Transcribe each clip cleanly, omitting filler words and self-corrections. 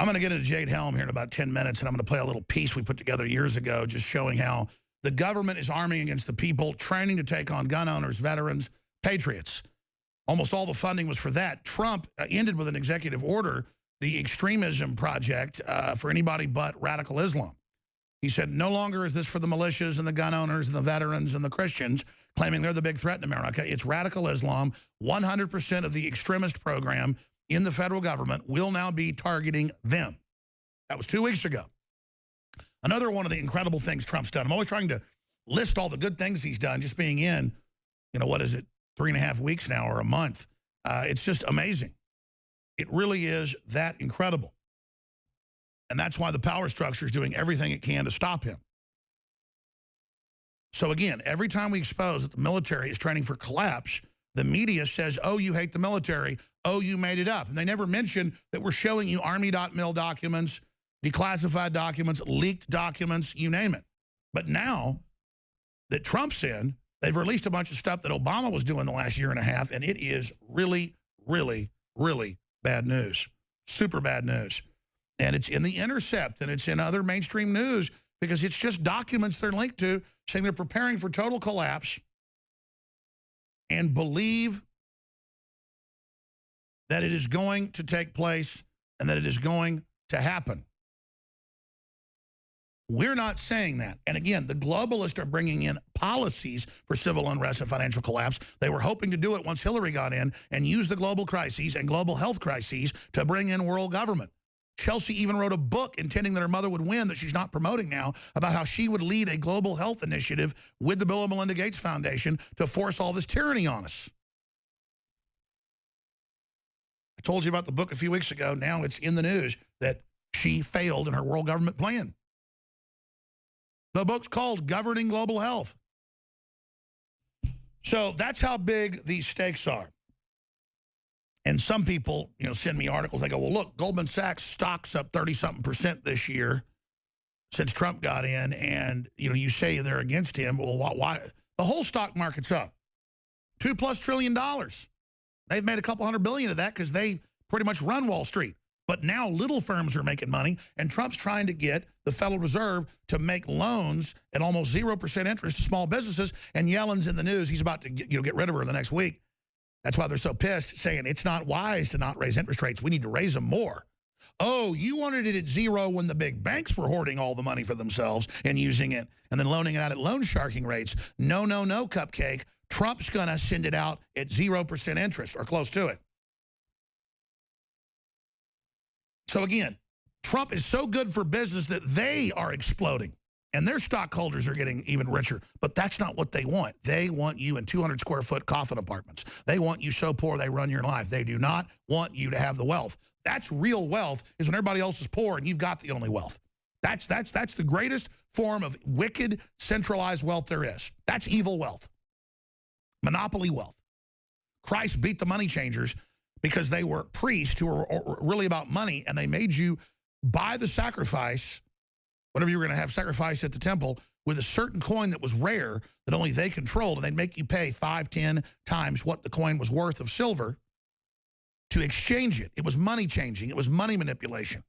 I'm going to get into Jade Helm here in about 10 minutes, and I'm going to play a little piece we put together years ago just showing how the government is arming against the people, training to take on gun owners, veterans, patriots. Almost all the funding was for that. Trump ended with an executive order the extremism project for anybody but radical Islam. He said, no longer is this for the militias and the gun owners and the veterans and the Christians claiming they're the big threat in America. It's radical Islam. 100% of the extremist program in the federal government will now be targeting them. That was 2 weeks ago. Another one of the incredible things Trump's done. I'm always trying to list all the good things he's done just being in, what is it, 3.5 weeks now or a month. It's just amazing. It really is that incredible. And that's why the power structure is doing everything it can to stop him. So again, every time we expose that the military is training for collapse, the media says, oh, you hate the military. Oh, you made it up. And they never mention that we're showing you Army.mil documents, declassified documents, leaked documents, you name it. But now that Trump's in, they've released a bunch of stuff that Obama was doing the last year and a half, and it is really, really, really bad news. Super bad news. And it's in The Intercept, and it's in other mainstream news because it's just documents they're linked to saying they're preparing for total collapse and believe that it is going to take place and that it is going to happen. We're not saying that. And again, the globalists are bringing in policies for civil unrest and financial collapse. They were hoping to do it once Hillary got in and use the global crises and global health crises to bring in world government. Chelsea even wrote a book intending that her mother would win that she's not promoting now about how she would lead a global health initiative with the Bill and Melinda Gates Foundation to force all this tyranny on us. I told you about the book a few weeks ago. Now it's in the news that she failed in her world government plan. The book's called Governing Global Health. So that's how big these stakes are. And some people, send me articles. They go, well, look, Goldman Sachs stock's up 30-something% this year since Trump got in. And, you say they're against him. Well, why? The whole stock market's up. $2+ trillion. They've made a couple $100 billion of that because they pretty much run Wall Street. But now little firms are making money, and Trump's trying to get the Federal Reserve to make loans at almost 0% interest to small businesses. And Yellen's in the news. He's about to get rid of her in the next week. That's why they're so pissed, saying it's not wise to not raise interest rates. We need to raise them more. Oh, you wanted it at 0 when the big banks were hoarding all the money for themselves and using it and then loaning it out at loan sharking rates. No, no, no, cupcake. Trump's going to send it out at 0% interest or close to it. So again, Trump is so good for business that they are exploding. And their stockholders are getting even richer. But that's not what they want. They want you in 200-square-foot coffin apartments. They want you so poor they run your life. They do not want you to have the wealth. That's real wealth, is when everybody else is poor and you've got the only wealth. That's the greatest form of wicked, centralized wealth there is. That's evil wealth. Monopoly wealth. Christ beat the money changers because they were priests who were really about money, and they made you buy the sacrifice, whatever you were going to have sacrificed at the temple, with a certain coin that was rare that only they controlled, and they'd make you pay 5, 10 times what the coin was worth of silver to exchange it. It was money changing. It was money manipulation.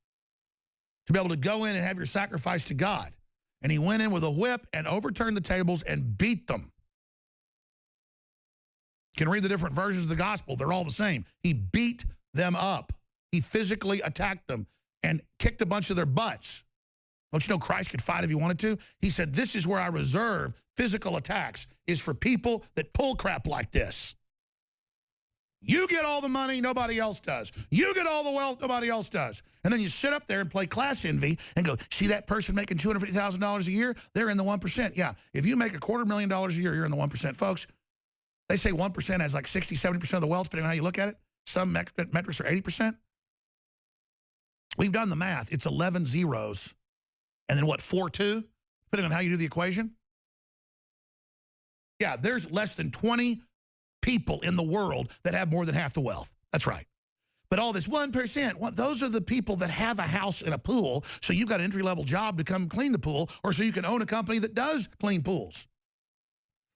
To be able to go in and have your sacrifice to God. And he went in with a whip and overturned the tables and beat them. You can read the different versions of the gospel. They're all the same. He beat them up. He physically attacked them and kicked a bunch of their butts. Don't you know Christ could fight if he wanted to? He said, this is where I reserve physical attacks, is for people that pull crap like this. You get all the money, nobody else does. You get all the wealth, nobody else does. And then you sit up there and play class envy and go, see that person making $250,000 a year? They're in the 1%. Yeah, if you make $250,000 a year, you're in the 1%. Folks, they say 1% has like 60, 70% of the wealth, depending on how you look at it. Some metrics are 80%. We've done the math. It's 11 zeros. And then what, 4, 2, depending on how you do the equation? Yeah, there's less than 20 people in the world that have more than half the wealth. That's right. But all this 1%, well, those are the people that have a house and a pool, so you've got an entry-level job to come clean the pool, or so you can own a company that does clean pools.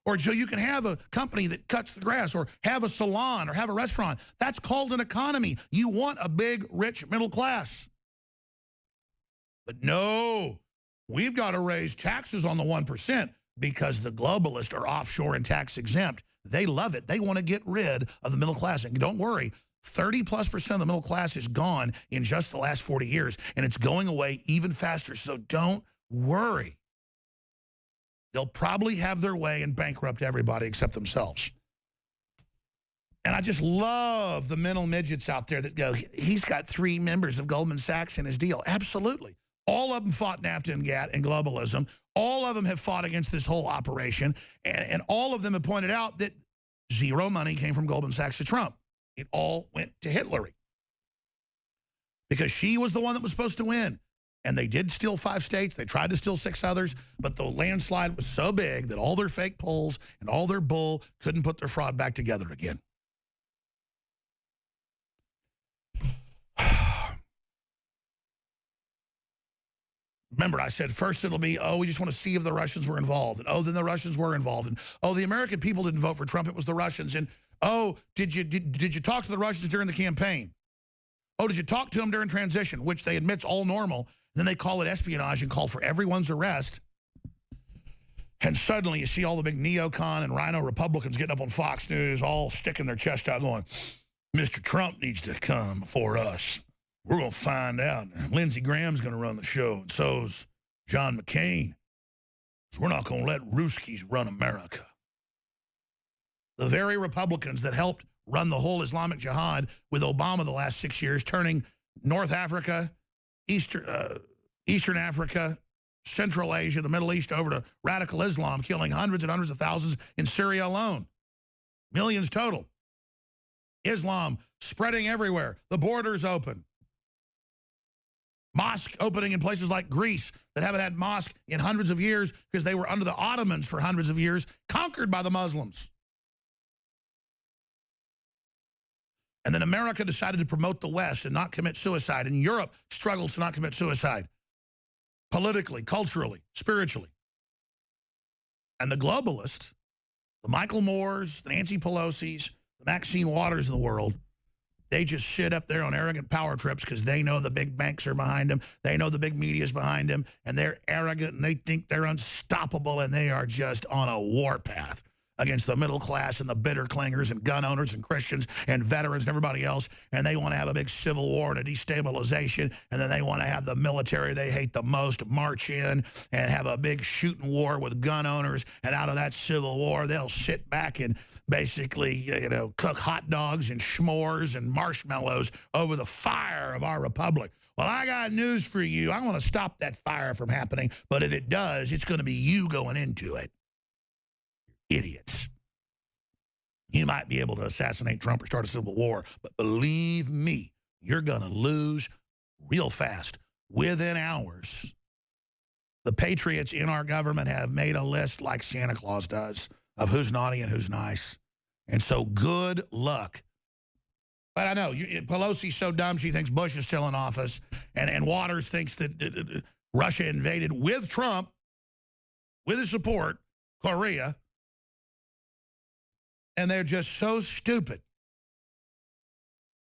Or so you can have a company that cuts the grass, or have a salon, or have a restaurant. That's called an economy. You want a big, rich middle class. But no, we've got to raise taxes on the 1% because the globalists are offshore and tax exempt. They love it. They want to get rid of the middle class. And don't worry, 30+% of the middle class is gone in just the last 40 years, and it's going away even faster. So don't worry. They'll probably have their way and bankrupt everybody except themselves. And I just love the mental midgets out there that go, he's got 3 members of Goldman Sachs in his deal. Absolutely. All of them fought NAFTA and GATT and globalism. All of them have fought against this whole operation. And all of them have pointed out that zero money came from Goldman Sachs to Trump. It all went to Hillary. Because she was the one that was supposed to win. And they did steal 5 states. They tried to steal 6 others. But the landslide was so big that all their fake polls and all their bull couldn't put their fraud back together again. Remember, I said first it'll be, oh, we just want to see if the Russians were involved. And, oh, then the Russians were involved. And, oh, the American people didn't vote for Trump. It was the Russians. And, oh, did you talk to the Russians during the campaign? Oh, did you talk to them during transition, which they admit's all normal. Then they call it espionage and call for everyone's arrest. And suddenly you see all the big neocon and rhino Republicans getting up on Fox News, all sticking their chest out going, Mr. Trump needs to come before us. We're going to find out. Lindsey Graham's going to run the show, and so's John McCain. So we're not going to let Ruskies run America. The very Republicans that helped run the whole Islamic Jihad with Obama the last 6 years, turning North Africa, Eastern Africa, Central Asia, the Middle East over to radical Islam, killing hundreds and hundreds of thousands in Syria alone. Millions total. Islam spreading everywhere. The borders open. Mosque opening in places like Greece that haven't had mosque in hundreds of years because they were under the Ottomans for hundreds of years, conquered by the Muslims. And then America decided to promote the West and not commit suicide. And Europe struggled to not commit suicide. Politically, culturally, spiritually. And the globalists, the Michael Moores, the Nancy Pelosi's, the Maxine Waters of the world, they just sit up there on arrogant power trips because they know the big banks are behind them. They know the big media is behind them. And they're arrogant and they think they're unstoppable. And they are just on a warpath against the middle class and the bitter clingers and gun owners and Christians and veterans and everybody else. And they want to have a big civil war and a destabilization. And then they want to have the military they hate the most march in and have a big shooting war with gun owners. And out of that civil war, they'll sit back and basically, you know, cook hot dogs and s'mores and marshmallows over the fire of our republic. Well, I got news for you. I want to stop that fire from happening. But if it does, it's going to be you going into it. Idiots. You might be able to assassinate Trump or start a civil war, but believe me, you're going to lose real fast. Within hours, the patriots in our government have made a list like Santa Claus does of who's naughty and who's nice. And so good luck. But I know, Pelosi's so dumb she thinks Bush is still in office, and Waters thinks that Russia invaded with Trump, with his support, Korea. And they're just so stupid.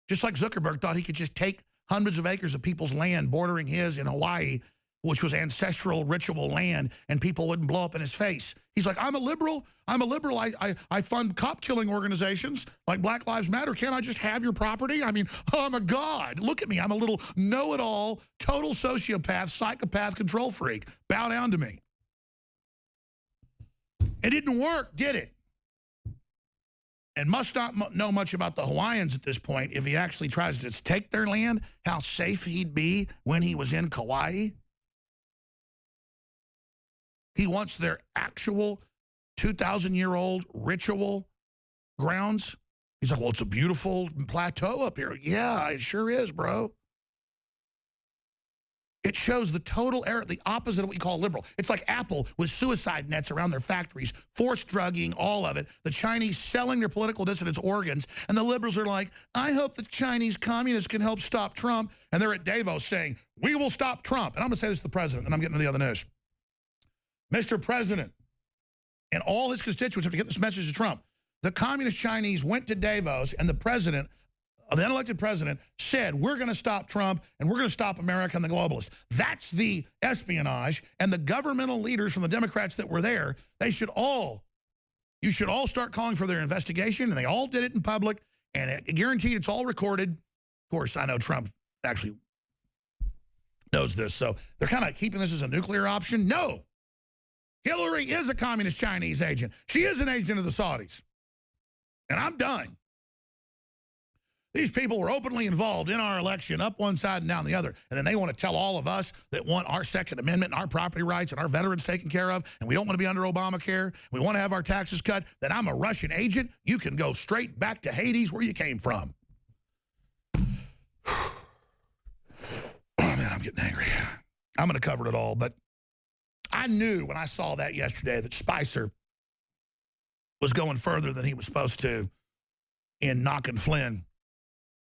Just like Zuckerberg thought he could just take hundreds of acres of people's land bordering his in Hawaii, which was ancestral ritual land, and people wouldn't blow up in his face. He's like, I'm a liberal. I'm a liberal. I fund cop-killing organizations like Black Lives Matter. Can't I just have your property? I mean, I'm a god. Look at me. I'm a little know-it-all, total sociopath, psychopath, control freak. Bow down to me. It didn't work, did it? And must not know much about the Hawaiians at this point if he actually tries to take their land, how safe he'd be when he was in Kauai. He wants their actual 2,000-year-old ritual grounds. He's like, well, it's a beautiful plateau up here. Yeah, it sure is, bro. It shows the total error, the opposite of what you call liberal. It's like Apple with suicide nets around their factories, forced drugging, all of it. The Chinese selling their political dissidents organs. And the liberals are like, I hope the Chinese communists can help stop Trump. And they're at Davos saying, we will stop Trump. And I'm going to say this to the president, and I'm getting to the other news. Mr. President, and all his constituents have to get this message to Trump. The communist Chinese went to Davos, and the president the unelected president, said, we're going to stop Trump and we're going to stop America and the globalists. That's the espionage. And the governmental leaders from the Democrats that were there, you should all start calling for their investigation. And they all did it in public. And it guaranteed it's all recorded. Of course, I know Trump actually knows this. So they're kind of keeping this as a nuclear option. No. Hillary is a communist Chinese agent. She is an agent of the Saudis. And I'm done. These people were openly involved in our election, up one side and down the other. And then they want to tell all of us that want our Second Amendment and our property rights and our veterans taken care of, and we don't want to be under Obamacare, we want to have our taxes cut, that I'm a Russian agent. You can go straight back to Hades where you came from. Oh, man, I'm getting angry. I'm going to cover it all, but I knew when I saw that yesterday that Spicer was going further than he was supposed to in knocking Flynn.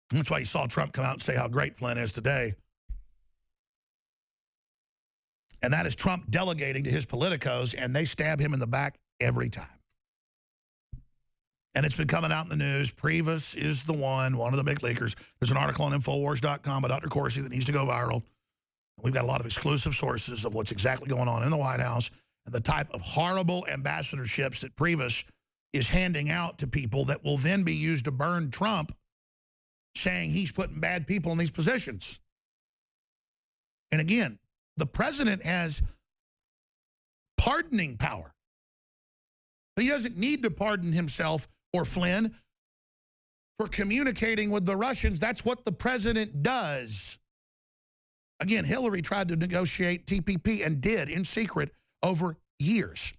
That's why you saw Trump come out and say how great Flynn is today. And that is Trump delegating to his politicos, and they stab him in the back every time. And it's been coming out in the news. Priebus is the one of the big leakers. There's an article on Infowars.com by Dr. Corsi that needs to go viral. We've got a lot of exclusive sources of what's exactly going on in the White House and the type of horrible ambassadorships that Priebus is handing out to people that will then be used to burn Trump, saying he's putting bad people in these positions. And again, the president has pardoning power. But he doesn't need to pardon himself or Flynn for communicating with the Russians. That's what the president does. Again, Hillary tried to negotiate TPP and did in secret over years.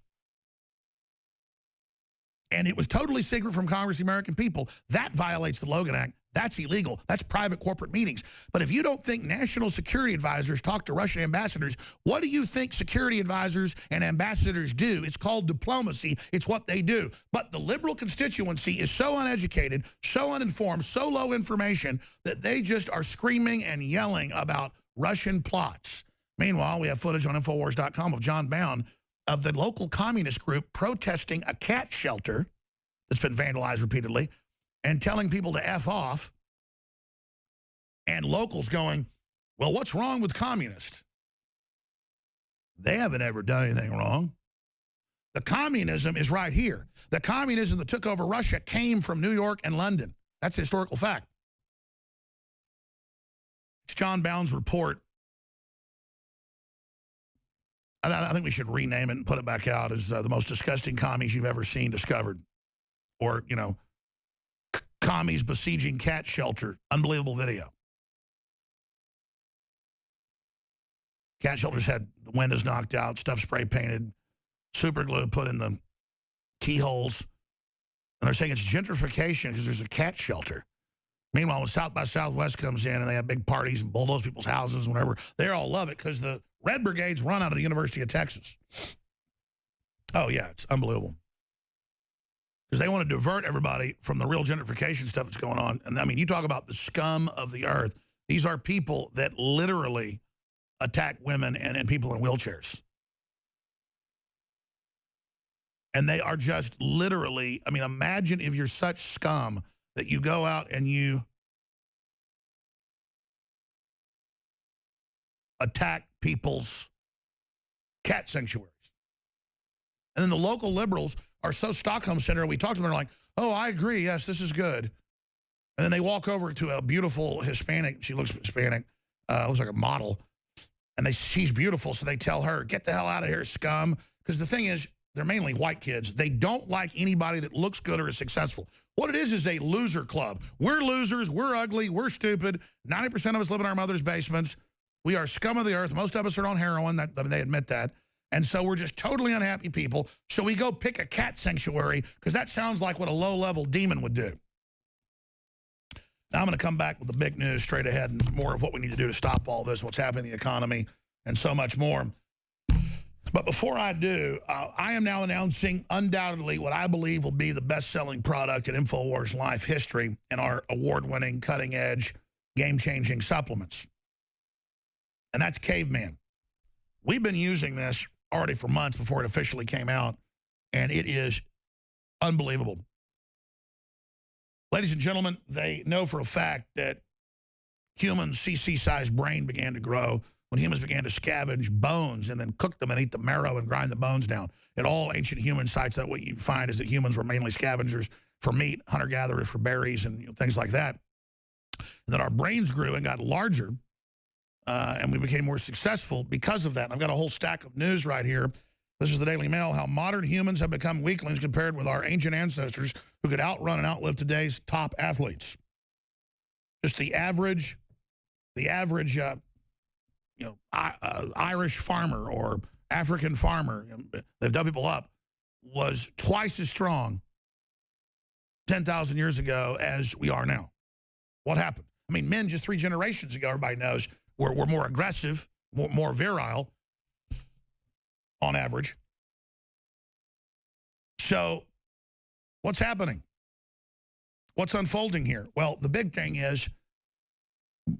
And it was totally secret from Congress, the American people. That violates the Logan Act. That's illegal. That's private corporate meetings. But if you don't think national security advisors talk to Russian ambassadors, what do you think security advisors and ambassadors do? It's called diplomacy. It's what they do. But the liberal constituency is so uneducated, so uninformed, so low information that they just are screaming and yelling about Russian plots. Meanwhile, we have footage on Infowars.com of John Bound of the local communist group protesting a cat shelter that's been vandalized repeatedly and telling people to F off, and locals going, well, what's wrong with communists? They haven't ever done anything wrong. The communism is right here. The communism that took over Russia came from New York and London. That's a historical fact. It's John Bound's report. I think we should rename it and put it back out as the most disgusting commies you've ever seen discovered. Or, you know, commies besieging cat shelter. Unbelievable video. Cat shelters had the windows knocked out, stuff spray painted, super glue put in the keyholes. And they're saying it's gentrification because there's a cat shelter. Meanwhile, when South by Southwest comes in and they have big parties and bulldoze people's houses and whatever, they all love it because the Red Brigades run out of the University of Texas. Oh, yeah, it's unbelievable. Because they want to divert everybody from the real gentrification stuff that's going on. And I mean, you talk about the scum of the earth. These are people that literally attack women and people in wheelchairs. And they are just literally, I mean, imagine if you're such scum that you go out and you attack people's cat sanctuaries. And then the local liberals are so Stockholm Center, we talk to them, they're like, oh, I agree, yes, this is good. And then they walk over to a beautiful Hispanic, she looks Hispanic, looks like a model, and she's beautiful, so they tell her, get the hell out of here, scum. Because the thing is, they're mainly white kids. They don't like anybody that looks good or is successful. What it is a loser club. We're losers, we're ugly, we're stupid. 90% of us live in our mother's basements. We are scum of the earth. Most of us are on heroin. They admit that. And so we're just totally unhappy people. So we go pick a cat sanctuary because that sounds like what a low-level demon would do. Now I'm going to come back with the big news straight ahead and more of what we need to do to stop all this, what's happening in the economy, and so much more. But before I do, I am now announcing undoubtedly what I believe will be the best-selling product in InfoWars Life history in our award-winning, cutting-edge, game-changing supplements. And that's Caveman. We've been using this already for months before it officially came out, and it is unbelievable. Ladies and gentlemen, they know for a fact that human CC-sized brain began to grow when humans began to scavenge bones and then cook them and eat the marrow and grind the bones down. In all ancient human sites, that what you find is that humans were mainly scavengers for meat, hunter-gatherers for berries and things like that. And that our brains grew and got larger, and we became more successful because of that. And I've got a whole stack of news right here. This is the Daily Mail, how modern humans have become weaklings compared with our ancient ancestors who could outrun and outlive today's top athletes. Just the average Irish farmer or African farmer, they've dug people up, was twice as strong 10,000 years ago as we are now. What happened? I mean, men just 3 generations ago, everybody knows, were more aggressive, more virile on average. So what's happening? What's unfolding here? Well, the big thing is,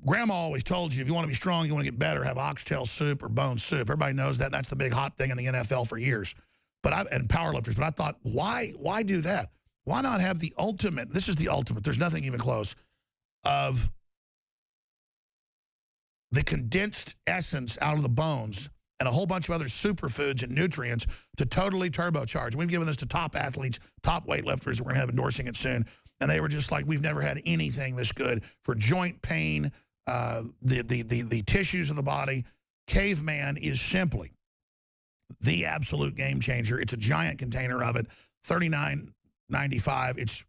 Grandma always told you, if you want to be strong, you want to get better, have oxtail soup or bone soup. Everybody knows that. That's the big hot thing in the NFL for years. And powerlifters. But I thought, why do that? Why not have the ultimate? This is the ultimate. There's nothing even close of the condensed essence out of the bones and a whole bunch of other superfoods and nutrients to totally turbocharge. We've given this to top athletes, top weightlifters. We're going to have endorsing it soon. And they were just like, we've never had anything this good for joint pain, the tissues of the body. Caveman is simply the absolute game changer. It's a giant container of it, $39.95. It's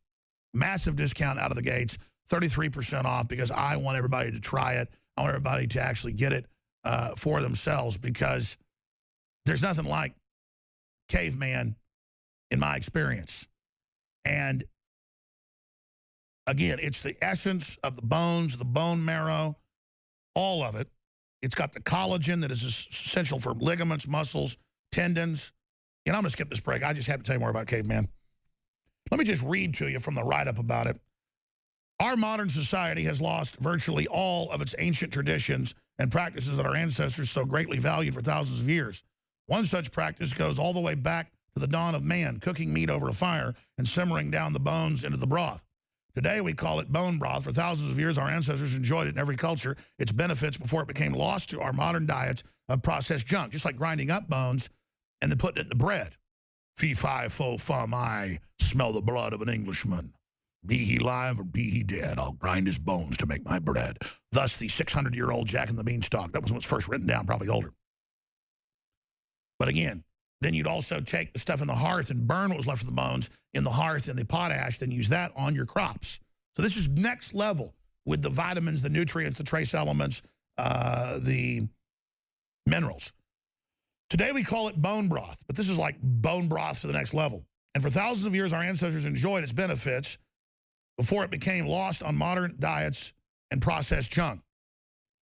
massive discount out of the gates, 33% off, because I want everybody to try it. I want everybody to actually get it for themselves, because there's nothing like Caveman in my experience. And again, it's the essence of the bones, the bone marrow, all of it. It's got the collagen that is essential for ligaments, muscles, tendons. And I'm going to skip this break. I just have to tell you more about Caveman. Let me just read to you from the write-up about it. Our modern society has lost virtually all of its ancient traditions and practices that our ancestors so greatly valued for thousands of years. One such practice goes all the way back to the dawn of man, cooking meat over a fire and simmering down the bones into the broth. Today, we call it bone broth. For thousands of years, our ancestors enjoyed it in every culture, its benefits, before it became lost to our modern diets of processed junk, just like grinding up bones and then putting it in the bread. Fee, fi, fo, fum, I smell the blood of an Englishman. Be he live or be he dead, I'll grind his bones to make my bread. Thus, the 600-year-old Jack and the Beanstalk. That was when it was first written down, probably older. But again, then you'd also take the stuff in the hearth and burn what was left of the bones in the hearth and the potash, then use that on your crops. So this is next level with the vitamins, the nutrients, the trace elements, the minerals. Today we call it bone broth, but this is like bone broth to the next level. And for thousands of years, our ancestors enjoyed its benefits before it became lost on modern diets and processed junk.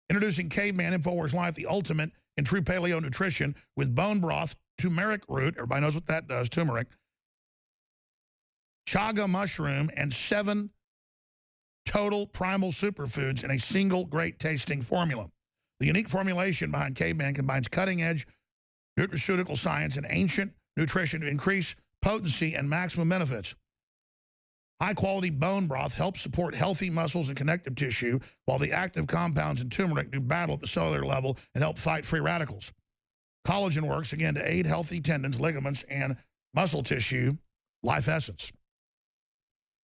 Introducing Caveman InfoWars Life, the ultimate in true paleo nutrition, with bone broth, turmeric root, everybody knows what that does, turmeric, chaga mushroom, and 7 total primal superfoods in a single great tasting formula. The unique formulation behind Caveman combines cutting-edge nutraceutical science and ancient nutrition to increase potency and maximum benefits. High-quality bone broth helps support healthy muscles and connective tissue, while the active compounds in turmeric do battle at the cellular level and help fight free radicals. Collagen works, again, to aid healthy tendons, ligaments, and muscle tissue, life essence.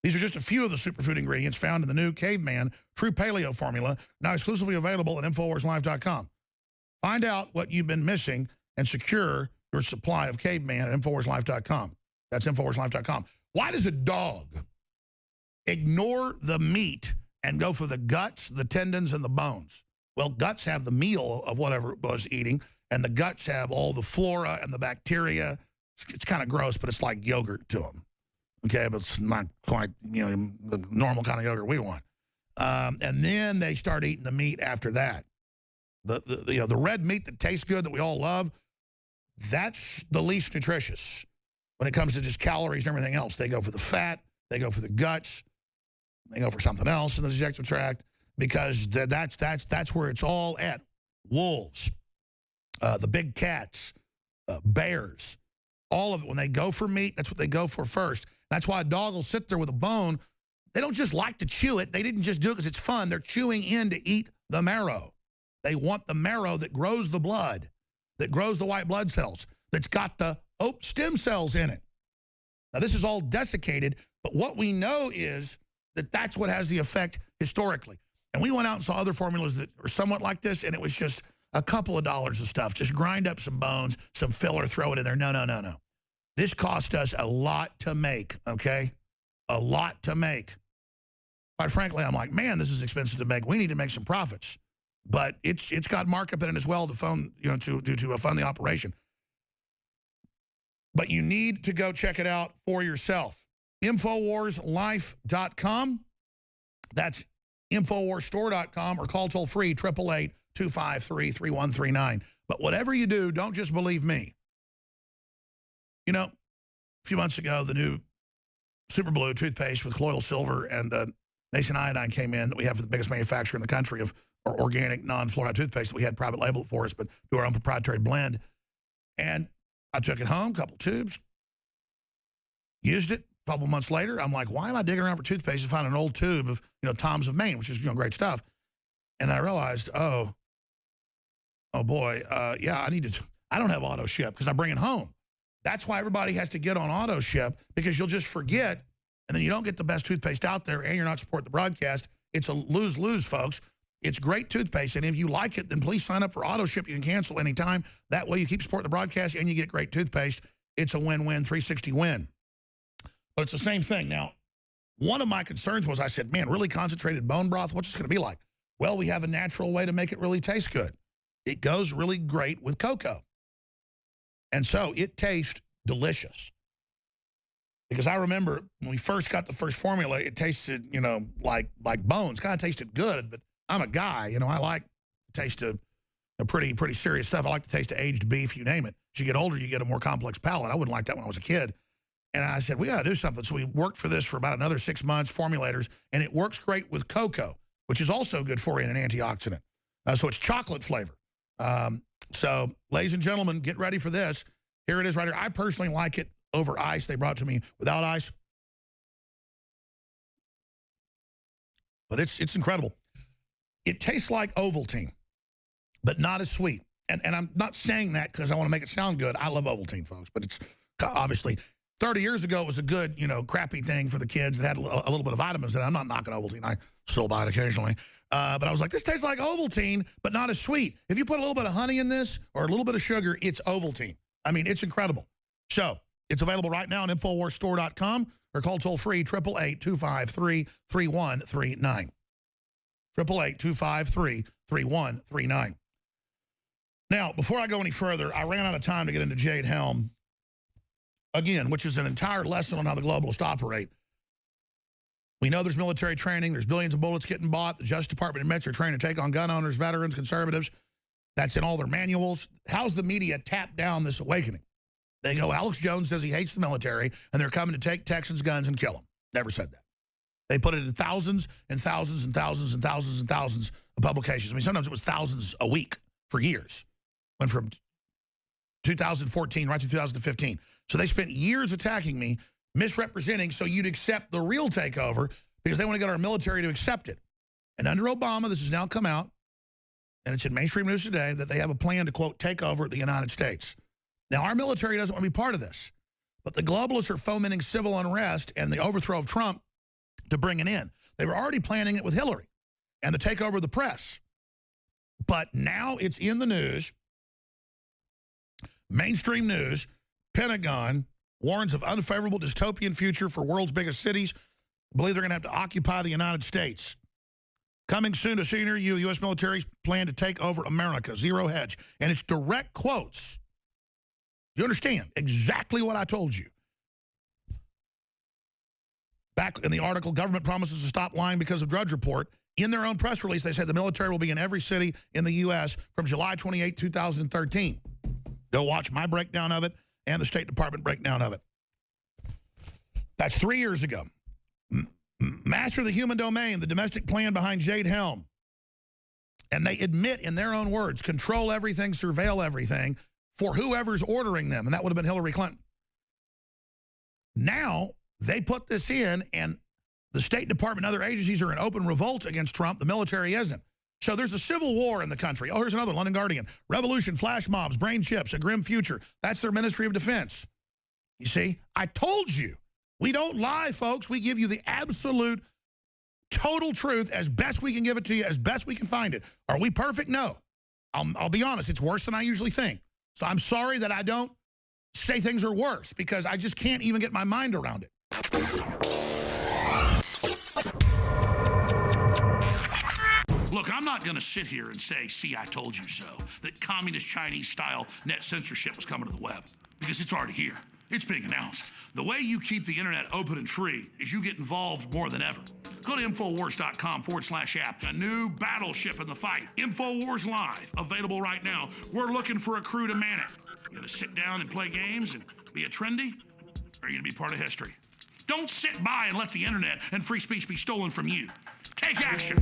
These are just a few of the superfood ingredients found in the new Caveman True Paleo formula, now exclusively available at InfoWarsLife.com. Find out what you've been missing and secure your supply of Caveman at InfoWarsLife.com. That's InfoWarsLife.com. Why does a dog ignore the meat and go for the guts, the tendons, and the bones? Well, guts have the meal of whatever it was eating, and the guts have all the flora and the bacteria. It's kind of gross, but it's like yogurt to them. Okay, but it's not quite, the normal kind of yogurt we want. And then they start eating the meat after that. The red meat that tastes good that we all love, that's the least nutritious. When it comes to just calories and everything else, they go for the fat, they go for the guts, they go for something else in the digestive tract, because that's where it's all at. Wolves, the big cats, bears, all of it. When they go for meat, that's what they go for first. That's why a dog will sit there with a bone They don't just like to chew it. They didn't just do it because it's fun. They're chewing in to eat the marrow. They want the marrow that grows the blood, that grows the white blood cells, that's got the stem cells in it. Now, this is all desiccated, but what we know is that that's what has the effect historically. And we went out and saw other formulas that are somewhat like this, and it was just a couple of dollars of stuff. Just grind up some bones, some filler, throw it in there. No, no, no, no. This cost us a lot to make, okay? A lot to make. Quite frankly, I'm like, man, this is expensive to make. We need to make some profits. But it's got markup in it as well to fund, to fund the operation. But you need to go check it out for yourself. InfoWarsLife.com. That's InfoWarsStore.com, or call toll-free 888-253-3139. But whatever you do, don't just believe me. You know, a few months ago, the new Super Blue toothpaste with colloidal silver and Nation iodine came in that we have for the biggest manufacturer in the country of organic non-fluoride toothpaste that we had private label for us, but do our own proprietary blend. And I took it home, a couple tubes, used it. A couple months later, I'm like, why am I digging around for toothpaste to find an old tube of, Tom's of Maine, which is, great stuff. And I realized, oh boy, yeah, I don't have auto ship because I bring it home. That's why everybody has to get on auto ship, because you'll just forget, and then you don't get the best toothpaste out there, and you're not supporting the broadcast. It's a lose-lose, folks. It's great toothpaste, and if you like it, then please sign up for auto ship. You can cancel anytime. That way you keep supporting the broadcast, and you get great toothpaste. It's a win-win, 360 win. But it's the same thing. Now, one of my concerns was, I said, man, really concentrated bone broth, what's this going to be like? Well, we have a natural way to make it really taste good. It goes really great with cocoa. And so it tastes delicious. Because I remember when we first got the first formula, it tasted, like bones. Kind of tasted good, but I'm a guy, I like the taste of pretty serious stuff. I like the taste of aged beef, you name it. As you get older, you get a more complex palate. I wouldn't like that when I was a kid. And I said, we got to do something. So we worked for this for about another 6 months, formulators, and it works great with cocoa, which is also good for you and an antioxidant. So it's chocolate flavor. So, ladies and gentlemen, get ready for this. Here it is right here. I personally like it over ice. They brought it to me without ice. But it's incredible. It tastes like Ovaltine, but not as sweet. And I'm not saying that because I want to make it sound good. I love Ovaltine, folks, but it's obviously 30 years ago it was a good, crappy thing for the kids that had a little bit of vitamins in it. I'm not knocking Ovaltine. I still buy it occasionally. But I was like, this tastes like Ovaltine, but not as sweet. If you put a little bit of honey in this or a little bit of sugar, it's Ovaltine. I mean, it's incredible. So it's available right now on InfoWarsStore.com, or call toll-free 888-253-3139. 888-253-3139. Now, before I go any further, I ran out of time to get into Jade Helm, again, which is an entire lesson on how the globalists operate. We know there's military training. There's billions of bullets getting bought. The Justice Department admits they're trying to take on gun owners, veterans, conservatives. That's in all their manuals. How's the media tap down this awakening? They go, Alex Jones says he hates the military, and they're coming to take Texans' guns and kill them. Never said that. They put it in thousands and thousands and thousands and thousands and thousands of publications. I mean, sometimes it was thousands a week for years. Went from 2014 right to 2015. So they spent years attacking me, misrepresenting so you'd accept the real takeover, because they want to get our military to accept it. And under Obama, this has now come out, and it's in mainstream news today, that they have a plan to, quote, take over the United States. Now, our military doesn't want to be part of this, but the globalists are fomenting civil unrest and the overthrow of Trump to bring it in. They were already planning it with Hillary and the takeover of the press. But now it's in the news, mainstream news. Pentagon warns of unfavorable dystopian future for world's biggest cities. I believe they're going to have to occupy the United States. Coming soon to senior U.S. military's plan to take over America. Zero hedge. And it's direct quotes. You understand exactly what I told you. Back in the article, government promises to stop lying because of Drudge Report. In their own press release, they said the military will be in every city in the U.S. from July 28, 2013. Go watch my breakdown of it and the State Department breakdown of it. That's 3 years ago. Master the human domain, the domestic plan behind Jade Helm. And they admit in their own words, control everything, surveil everything for whoever's ordering them. And that would have been Hillary Clinton. Now, they put this in, and The State Department and other agencies are in open revolt against Trump. The military isn't. So there's a civil war in the country. Oh, here's another, London Guardian. Revolution, flash mobs, brain chips, a grim future. That's their Ministry of Defense. You see, I told you. We don't lie, folks. We give you the absolute, total truth as best we can give it to you, as best we can find it. Are we perfect? No. I'll be honest. It's worse than I usually think. So I'm sorry that I don't say things are worse, because I just can't even get my mind around it. Look, I'm not going to sit here and say, see, I told you so, that communist Chinese-style net censorship was coming to the web, because it's already here. It's being announced. The way you keep the internet open and free is you get involved more than ever. Go to Infowars.com/app. A new battleship in the fight. Infowars Live, available right now. We're looking for a crew to man it. You gonna sit down and play games and be a trendy? Or are you gonna be part of history? Don't sit by and let the internet and free speech be stolen from you. Take action.